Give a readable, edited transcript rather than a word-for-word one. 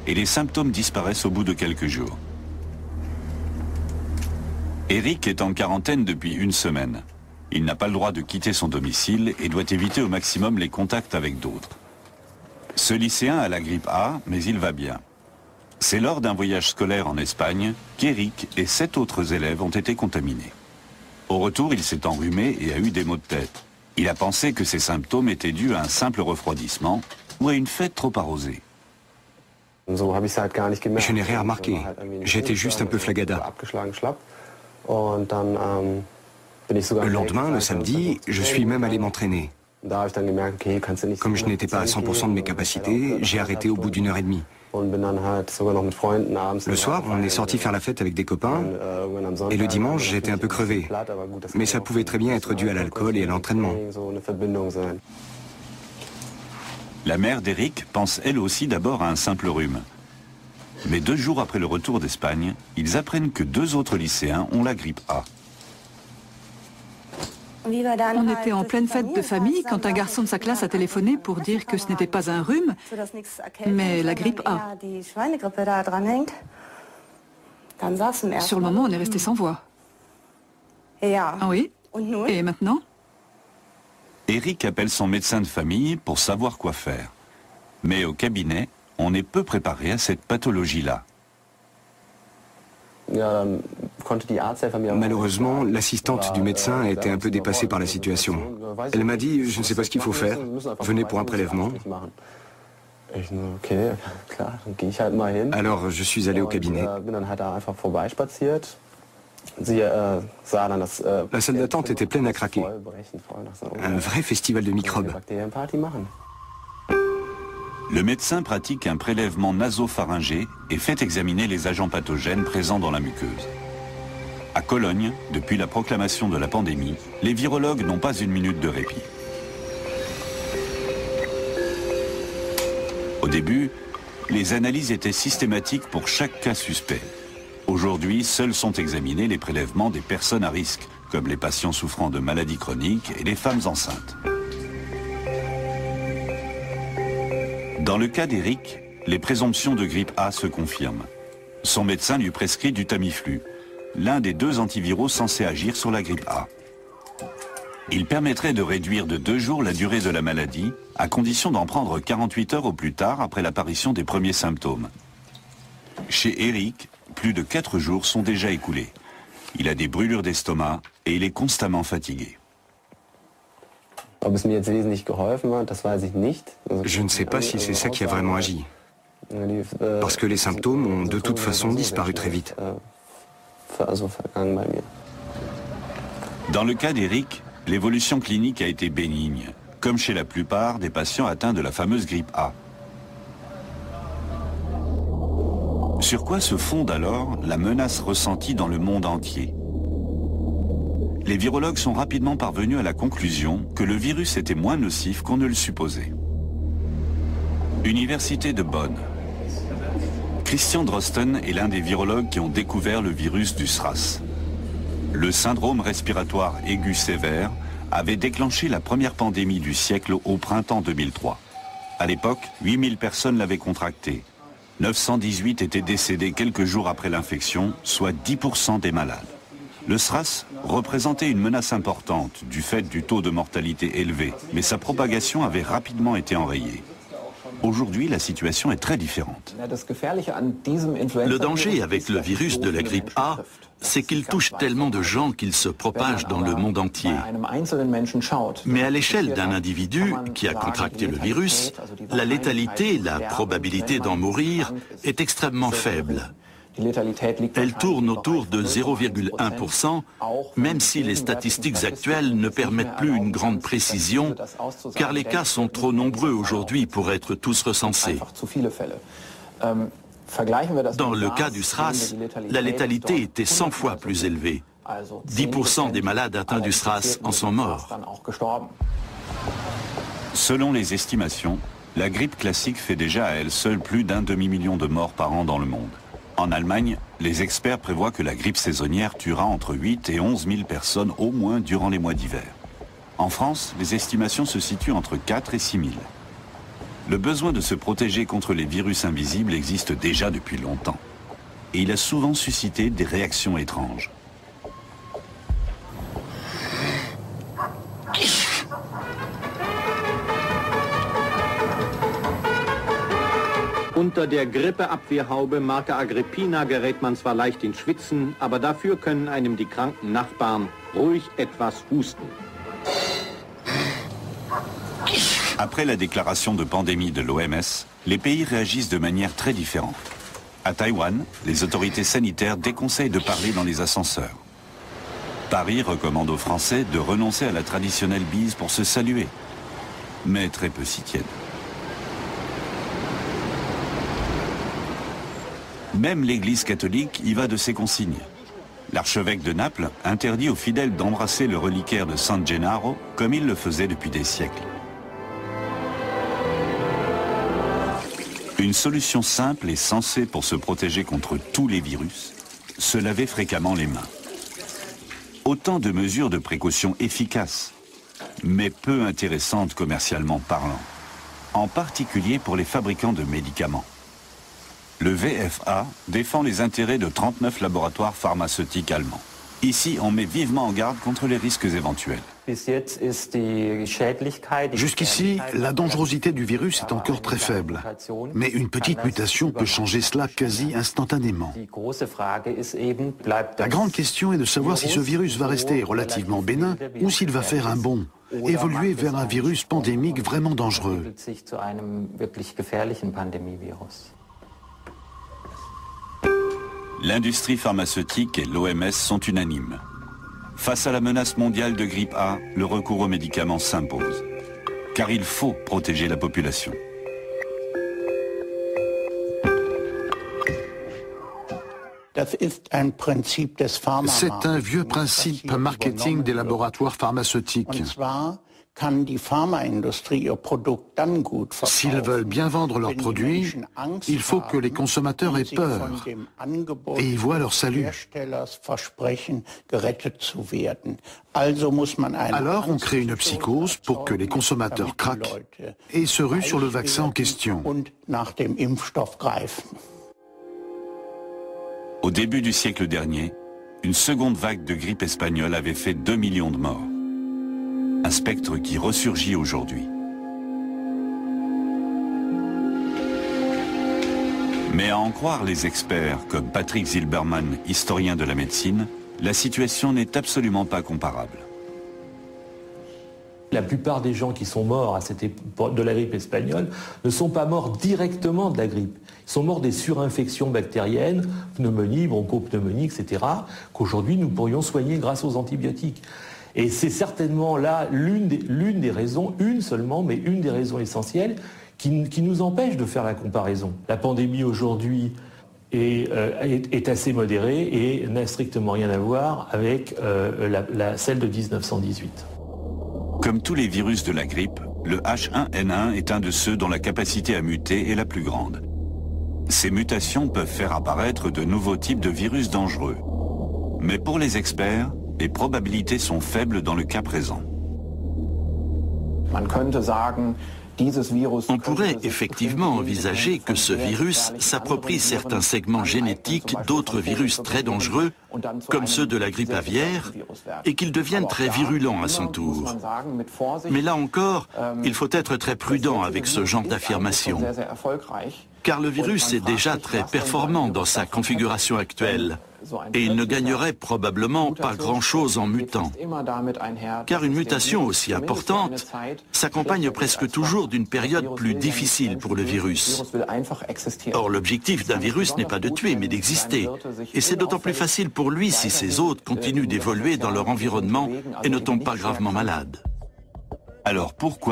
et les symptômes disparaissent au bout de quelques jours. Eric est en quarantaine depuis une semaine. Il n'a pas le droit de quitter son domicile et doit éviter au maximum les contacts avec d'autres. Ce lycéen a la grippe A, mais il va bien. C'est lors d'un voyage scolaire en Espagne qu'Eric et 7 autres élèves ont été contaminés. Au retour, il s'est enrhumé et a eu des maux de tête. Il a pensé que ces symptômes étaient dus à un simple refroidissement ou à une fête trop arrosée. Je n'ai rien remarqué. J'étais juste un peu flagada. Le lendemain, le samedi, je suis même allé m'entraîner. Comme je n'étais pas à 100% de mes capacités, j'ai arrêté au bout d'une heure et demie. Le soir, on est sorti faire la fête avec des copains, et le dimanche, j'étais un peu crevé. Mais ça pouvait très bien être dû à l'alcool et à l'entraînement. La mère d'Eric pense elle aussi d'abord à un simple rhume. Mais 2 jours après le retour d'Espagne, ils apprennent que 2 autres lycéens ont la grippe A. On était en pleine fête de famille quand un garçon de sa classe a téléphoné pour dire que ce n'était pas un rhume, mais la grippe A. Sur le moment, on est resté sans voix. Ah oui? Et maintenant? Eric appelle son médecin de famille pour savoir quoi faire. Mais au cabinet, on est peu préparé à cette pathologie-là. Malheureusement, l'assistante du médecin a été un peu dépassée par la situation. Elle m'a dit, je ne sais pas ce qu'il faut faire, venez pour un prélèvement. Alors je suis allé au cabinet. La salle d'attente était pleine à craquer. Un vrai festival de microbes. Le médecin pratique un prélèvement nasopharyngé et fait examiner les agents pathogènes présents dans la muqueuse. À Cologne, depuis la proclamation de la pandémie, les virologues n'ont pas une minute de répit. Au début, les analyses étaient systématiques pour chaque cas suspect. Aujourd'hui, seuls sont examinés les prélèvements des personnes à risque, comme les patients souffrant de maladies chroniques et les femmes enceintes. Dans le cas d'Eric, les présomptions de grippe A se confirment. Son médecin lui prescrit du Tamiflu, l'un des 2 antiviraux censés agir sur la grippe A. Il permettrait de réduire de 2 jours la durée de la maladie, à condition d'en prendre 48 heures au plus tard après l'apparition des premiers symptômes. Chez Eric, plus de 4 jours sont déjà écoulés. Il a des brûlures d'estomac et il est constamment fatigué. Je ne sais pas si c'est ça qui a vraiment agi. Parce que les symptômes ont de toute façon disparu très vite. Dans le cas d'Eric, l'évolution clinique a été bénigne, comme chez la plupart des patients atteints de la fameuse grippe A. Sur quoi se fonde alors la menace ressentie dans le monde entier? Les virologues sont rapidement parvenus à la conclusion que le virus était moins nocif qu'on ne le supposait. Université de Bonn. Christian Drosten est l'un des virologues qui ont découvert le virus du SRAS. Le syndrome respiratoire aigu sévère avait déclenché la première pandémie du siècle au printemps 2003. À l'époque, 8000 personnes l'avaient contracté. 918 étaient décédés quelques jours après l'infection, soit 10% des malades. Le SRAS représentait une menace importante du fait du taux de mortalité élevé, mais sa propagation avait rapidement été enrayée. Aujourd'hui, la situation est très différente. Le danger avec le virus de la grippe A, c'est qu'il touche tellement de gens qu'il se propage dans le monde entier. Mais à l'échelle d'un individu qui a contracté le virus, la létalité, la probabilité d'en mourir est extrêmement faible. Elle tourne autour de 0,1%, même si les statistiques actuelles ne permettent plus une grande précision, car les cas sont trop nombreux aujourd'hui pour être tous recensés. Dans le cas du SRAS, la létalité était 100 fois plus élevée. 10% des malades atteints du SRAS en sont morts. Selon les estimations, la grippe classique fait déjà à elle seule plus d'1 demi-million de morts par an dans le monde. En Allemagne, les experts prévoient que la grippe saisonnière tuera entre 8 et 11 000 personnes au moins durant les mois d'hiver. En France, les estimations se situent entre 4 et 6 000. Le besoin de se protéger contre les virus invisibles existe déjà depuis longtemps. Et il a souvent suscité des réactions étranges. Unter der Grippeabwehrhaube Marke Agrippina gerät man zwar leicht ins Schwitzen, aber dafür können einem die kranken Nachbarn ruhig etwas husten. Après la déclaration de pandémie de l'OMS, les pays réagissent de manière très différente. À Taïwan, les autorités sanitaires déconseillent de parler dans les ascenseurs. Paris recommande aux Français de renoncer à la traditionnelle bise pour se saluer. Mais très peu s'y tiennent. Même l'Église catholique y va de ses consignes. L'archevêque de Naples interdit aux fidèles d'embrasser le reliquaire de San Gennaro comme il le faisait depuis des siècles. Une solution simple et sensée pour se protéger contre tous les virus, se laver fréquemment les mains. Autant de mesures de précaution efficaces, mais peu intéressantes commercialement parlant, en particulier pour les fabricants de médicaments. Le VFA défend les intérêts de 39 laboratoires pharmaceutiques allemands. Ici, on met vivement en garde contre les risques éventuels. Jusqu'ici, la dangerosité du virus est encore très faible. Mais une petite mutation peut changer cela quasi instantanément. La grande question est de savoir si ce virus va rester relativement bénin ou s'il va faire un bond, évoluer vers un virus pandémique vraiment dangereux. L'industrie pharmaceutique et l'OMS sont unanimes. Face à la menace mondiale de grippe A, le recours aux médicaments s'impose. Car il faut protéger la population. C'est un vieux principe marketing des laboratoires pharmaceutiques. S'ils veulent bien vendre leurs produits, il faut que les consommateurs aient peur et y voient leur salut. Alors on crée une psychose pour que les consommateurs craquent et se ruent sur le vaccin en question. Au début du siècle dernier, une seconde vague de grippe espagnole avait fait 2 millions de morts. Un spectre qui ressurgit aujourd'hui. Mais à en croire les experts comme Patrick Zilberman, historien de la médecine, la situation n'est absolument pas comparable. La plupart des gens qui sont morts à cette époque de la grippe espagnole ne sont pas morts directement de la grippe. Ils sont morts des surinfections bactériennes, pneumonie, bronchopneumonie, etc., qu'aujourd'hui nous pourrions soigner grâce aux antibiotiques. Et c'est certainement là l'une des raisons, une seulement, mais une des raisons essentielles qui nous empêche de faire la comparaison. La pandémie aujourd'hui est assez modérée et n'a strictement rien à voir avec celle de 1918. Comme tous les virus de la grippe, le H1N1 est un de ceux dont la capacité à muter est la plus grande. Ces mutations peuvent faire apparaître de nouveaux types de virus dangereux. Mais pour les experts, les probabilités sont faibles dans le cas présent. On pourrait effectivement envisager que ce virus s'approprie certains segments génétiques d'autres virus très dangereux, comme ceux de la grippe aviaire, et qu'il devienne très virulent à son tour. Mais là encore, il faut être très prudent avec ce genre d'affirmation, car le virus est déjà très performant dans sa configuration actuelle. Et il ne gagnerait probablement pas grand-chose en mutant. Car une mutation aussi importante s'accompagne presque toujours d'une période plus difficile pour le virus. Or, l'objectif d'un virus n'est pas de tuer, mais d'exister. Et c'est d'autant plus facile pour lui si ses hôtes continuent d'évoluer dans leur environnement et ne tombent pas gravement malades. Alors pourquoi